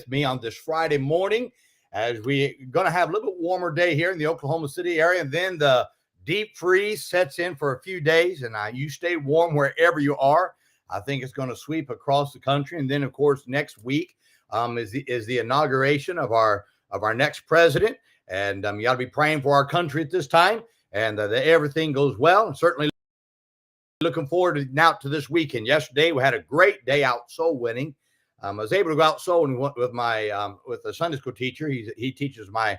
with me on this Friday morning as we're going to have a little bit warmer day here in the Oklahoma City area. And then the deep freeze sets in for a few days, and you stay warm wherever you are. I think it's going to sweep across the country. And then, of course, next week is the inauguration of our next president. And you got to be praying for our country at this time, and that everything goes well. And certainly looking forward now to this weekend. Yesterday, we had a great day out soul winning. I was able to go out soul winning with my with a Sunday school teacher. He teaches my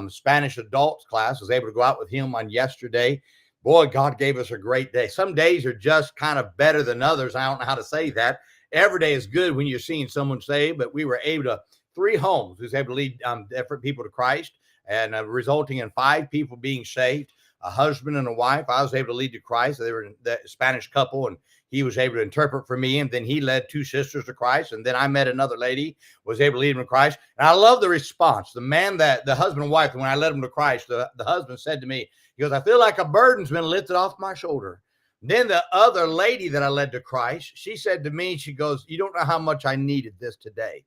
Spanish adults class. I was able to go out with him on yesterday. Boy, God gave us a great day. Some days are just kind of better than others. I don't know how to say that. Every day is good when you're seeing someone saved, but we were able to, 3 homes, we was able to lead different people to Christ, and resulting in 5 people being saved, a husband and a wife. I was able to lead to Christ. They were the Spanish couple, and he was able to interpret for me, and then he led 2 sisters to Christ, and then I met another lady, was able to lead them to Christ. And I love the response. The husband and wife, when I led them to Christ, the husband said to me, he goes, "I feel like a burden's been lifted off my shoulder." Then the other lady that I led to Christ, she said to me, she goes, "You don't know how much I needed this today."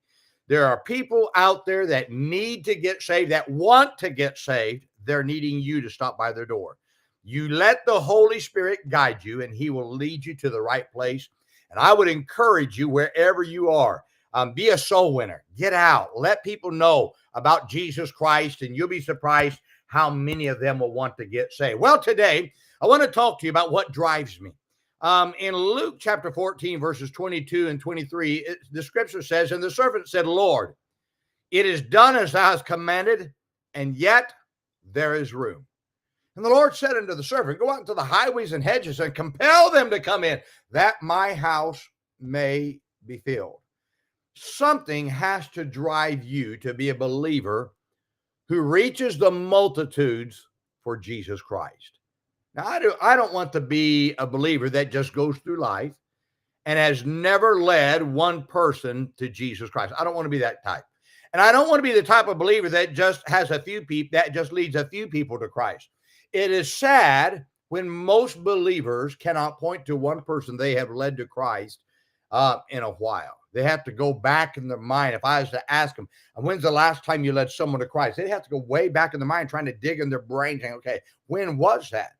There are people out there that need to get saved, that want to get saved. They're needing you to stop by their door. You let the Holy Spirit guide you, and he will lead you to the right place. And I would encourage you, wherever you are, be a soul winner. Get out. Let people know about Jesus Christ, and you'll be surprised how many of them will want to get saved. Well, today, I want to talk to you about what drives me. In Luke chapter 14, verses 22 and 23, the scripture says, "And the servant said, Lord, it is done as thou hast commanded, and yet there is room. And the Lord said unto the servant, Go out into the highways and hedges and compel them to come in, that my house may be filled." Something has to drive you to be a believer who reaches the multitudes for Jesus Christ. Now, I don't want to be a believer that just goes through life and has never led one person to Jesus Christ. I don't want to be that type. And I don't want to be the type of believer that just has a few people, that just leads a few people to Christ. It is sad when most believers cannot point to one person they have led to Christ in a while. They have to go back in their mind. If I was to ask them, when's the last time you led someone to Christ? They'd have to go way back in their mind, trying to dig in their brain, saying, okay, when was that?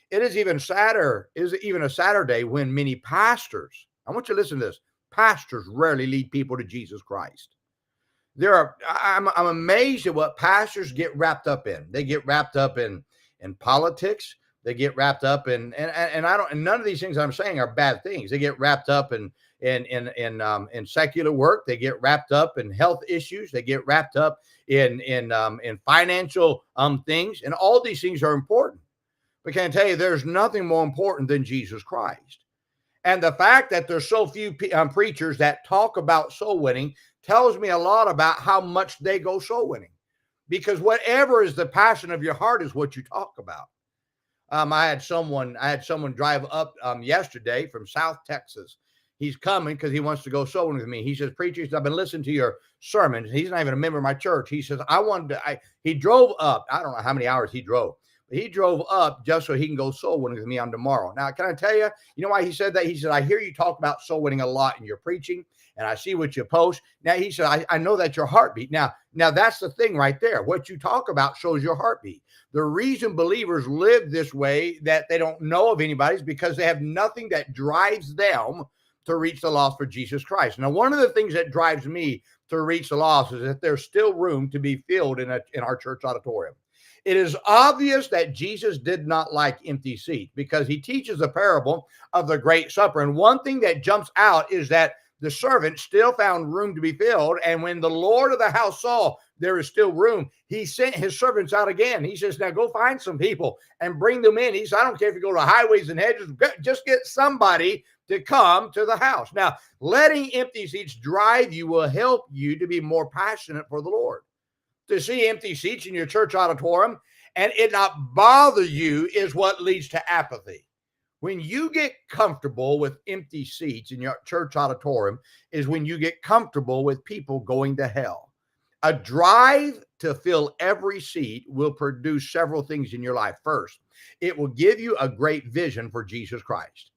It is even sadder, a Saturday when many pastors, I want you to listen to this, pastors rarely lead people to Jesus Christ. I'm amazed at what pastors get wrapped up in. They get wrapped up in politics. They get wrapped up in, and none of these things I'm saying are bad things. They get wrapped up in secular work. They get wrapped up in health issues. They get wrapped up in financial things, and all these things are important. But can I tell you, there's nothing more important than Jesus Christ. And the fact that there's so few preachers that talk about soul winning tells me a lot about how much they go soul winning. Because whatever is the passion of your heart is what you talk about. I had someone drive up yesterday from South Texas. He's coming because he wants to go soul winning with me. He says, "Preacher, I've been listening to your sermons." He's not even a member of my church. He says, he drove up. I don't know how many hours he drove. He drove up just so he can go soul winning with me on tomorrow. Now, can I tell you, you know why he said that? He said, "I hear you talk about soul winning a lot in your preaching, and I see what you post." Now, he said, I know that's your heartbeat. Now, that's the thing right there. What you talk about shows your heartbeat. The reason believers live this way, that they don't know of anybody, is because they have nothing that drives them to reach the lost for Jesus Christ. Now, one of the things that drives me to reach the lost is that there's still room to be filled in our church auditorium. It is obvious that Jesus did not like empty seats, because he teaches a parable of the Great Supper. And one thing that jumps out is that the servant still found room to be filled. And when the Lord of the house saw there is still room, he sent his servants out again. He says, "Now go find some people and bring them in." He says, "I don't care if you go to highways and hedges, just get somebody to come to the house." Now, letting empty seats drive you will help you to be more passionate for the Lord. To see empty seats in your church auditorium and it not bother you is what leads to apathy. When you get comfortable with empty seats in your church auditorium is when you get comfortable with people going to hell. A drive to fill every seat will produce several things in your life. First, it will give you a great vision for Jesus Christ.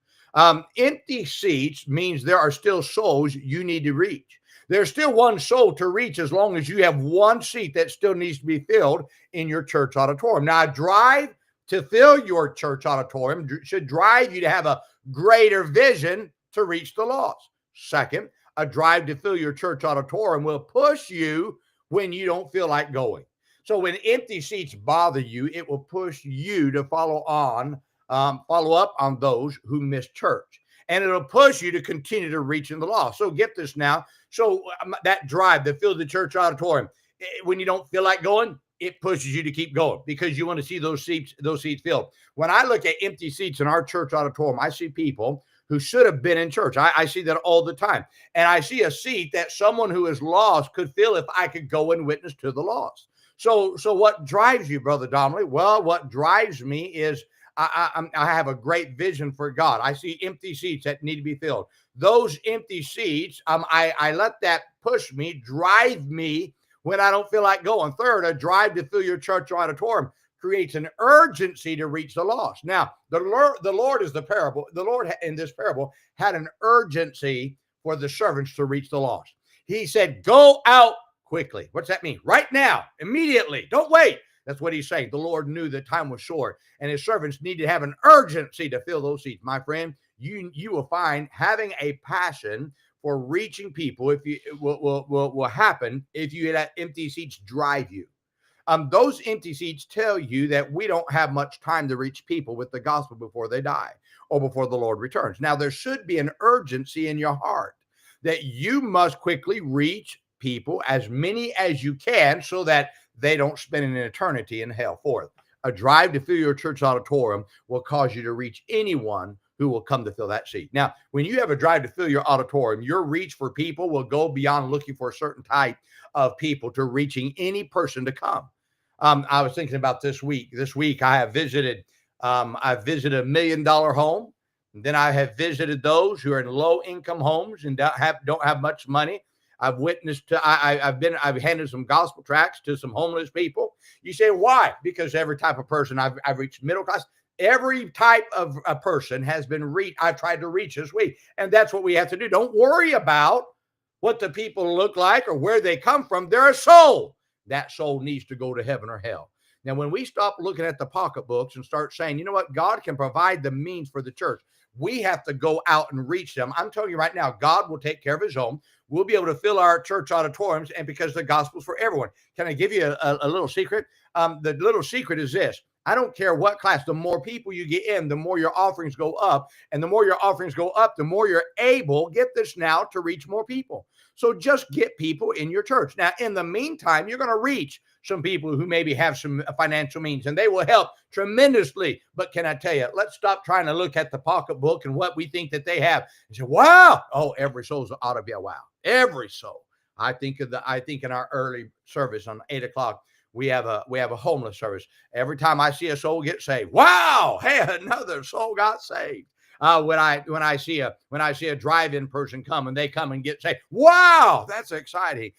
Empty seats means there are still souls you need to reach. There's still one soul to reach as long as you have one seat that still needs to be filled in your church auditorium. Now, a drive to fill your church auditorium should drive you to have a greater vision to reach the lost. Second, a drive to fill your church auditorium will push you when you don't feel like going. So when empty seats bother you, it will push you to follow up on those who miss church. And it'll push you to continue to reach in the lost. So get this now. So that drive to fill the church auditorium, when you don't feel like going, it pushes you to keep going because you want to see those seats filled. When I look at empty seats in our church auditorium, I see people who should have been in church. I see that all the time. And I see a seat that someone who is lost could fill if I could go and witness to the lost. So what drives you, Brother Donnelly? Well, what drives me is I have a great vision for God. I see empty seats that need to be filled. Those empty seats, I let that push me, drive me when I don't feel like going. Third, a drive to fill your church auditorium creates an urgency to reach the lost. Now, the Lord is the parable. The Lord in this parable had an urgency for the servants to reach the lost. He said, go out quickly. What's that mean? Right now, immediately. Don't wait. That's what he's saying. The Lord knew the time was short, and his servants needed to have an urgency to fill those seats. My friend, you will find having a passion for reaching people will happen if you let empty seats drive you. Those empty seats tell you that we don't have much time to reach people with the gospel before they die or before the Lord returns. Now, there should be an urgency in your heart that you must quickly reach people, as many as you can, so that they don't spend an eternity in hell. Fourth, a drive to fill your church auditorium will cause you to reach anyone who will come to fill that seat. Now, when you have a drive to fill your auditorium, your reach for people will go beyond looking for a certain type of people to reaching any person to come. I was thinking about this week. This week, I have visited a $1 million home. And then I have visited those who are in low income homes and don't have much money. I've witnessed to, I've handed some gospel tracts to some homeless people. You say, why? Because every type of person I've reached, middle class, every type of a person has been reached. I've tried to reach this week. And that's what we have to do. Don't worry about what the people look like or where they come from. They're a soul. That soul needs to go to heaven or hell. Now, when we stop looking at the pocketbooks and start saying, you know what, God can provide the means for the church, we have to go out and reach them. I'm telling you right now, God will take care of his own. We'll be able to fill our church auditoriums, and because the gospel's for everyone. Can I give you a little secret? The little secret is this. I don't care what class, the more people you get in, the more your offerings go up. And the more your offerings go up, the more you're able, get this now, to reach more people. So just get people in your church. Now, in the meantime, you're going to reach some people who maybe have some financial means, and they will help tremendously. But can I tell you, let's stop trying to look at the pocketbook and what we think that they have and say, wow, oh, every soul ought to be a wow. Every soul. I think in our early service on 8 o'clock, we have a homeless service. Every time I see a soul get saved, wow, hey, another soul got saved. When I see a drive-in person come and they come and get saved, wow, that's exciting.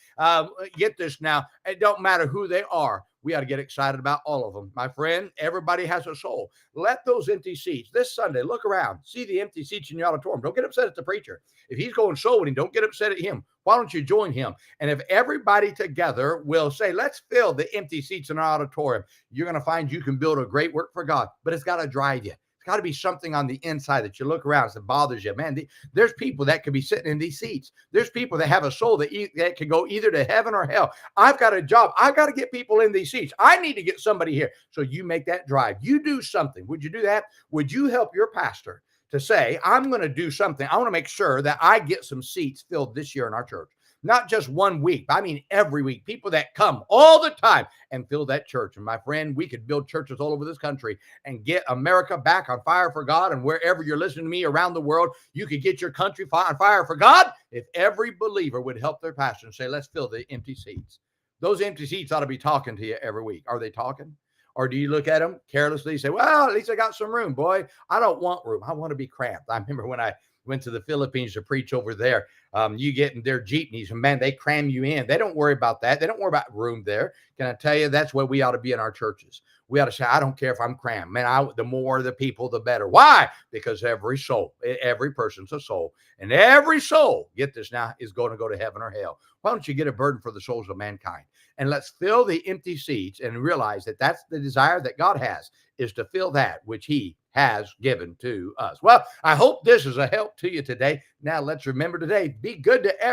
Get this now. It don't matter who they are. We ought to get excited about all of them. My friend, everybody has a soul. Let those empty seats this Sunday, look around, see the empty seats in your auditorium. Don't get upset at the preacher. If he's going soul winning, don't get upset at him. Why don't you join him? And if everybody together will say, let's fill the empty seats in our auditorium, you're going to find you can build a great work for God. But it's got to drive you. It's got to be something on the inside that you look around that bothers you. Man, there's people that could be sitting in these seats. There's people that have a soul that can go either to heaven or hell. I've got a job. I've got to get people in these seats. I need to get somebody here. So you make that drive. You do something. Would you do that? Would you help your pastor to say, I'm going to do something. I want to make sure that I get some seats filled this year in our church. Not just 1 week. I mean, every week. People that come all the time and fill that church. And my friend, we could build churches all over this country and get America back on fire for God. And wherever you're listening to me around the world, you could get your country on fire for God if every believer would help their pastor and say, let's fill the empty seats. Those empty seats ought to be talking to you every week. Are they talking? Or do you look at them carelessly and say, well, at least I got some room, boy. I don't want room. I want to be cramped. I remember when I went to the Philippines to preach over there. You get in their jeepneys and man, they cram you in. They don't worry about that. They don't worry about room there. Can I tell you, that's where we ought to be in our churches. We ought to say, I don't care if I'm crammed. Man, the more the people, the better. Why? Because every soul, every person's a soul. And every soul, get this now, is going to go to heaven or hell. Why don't you get a burden for the souls of mankind? And let's fill the empty seats and realize that that's the desire that God has, is to fill that which he has given to us. Well, I hope this is a help to you today. Now let's remember today, be good to everyone.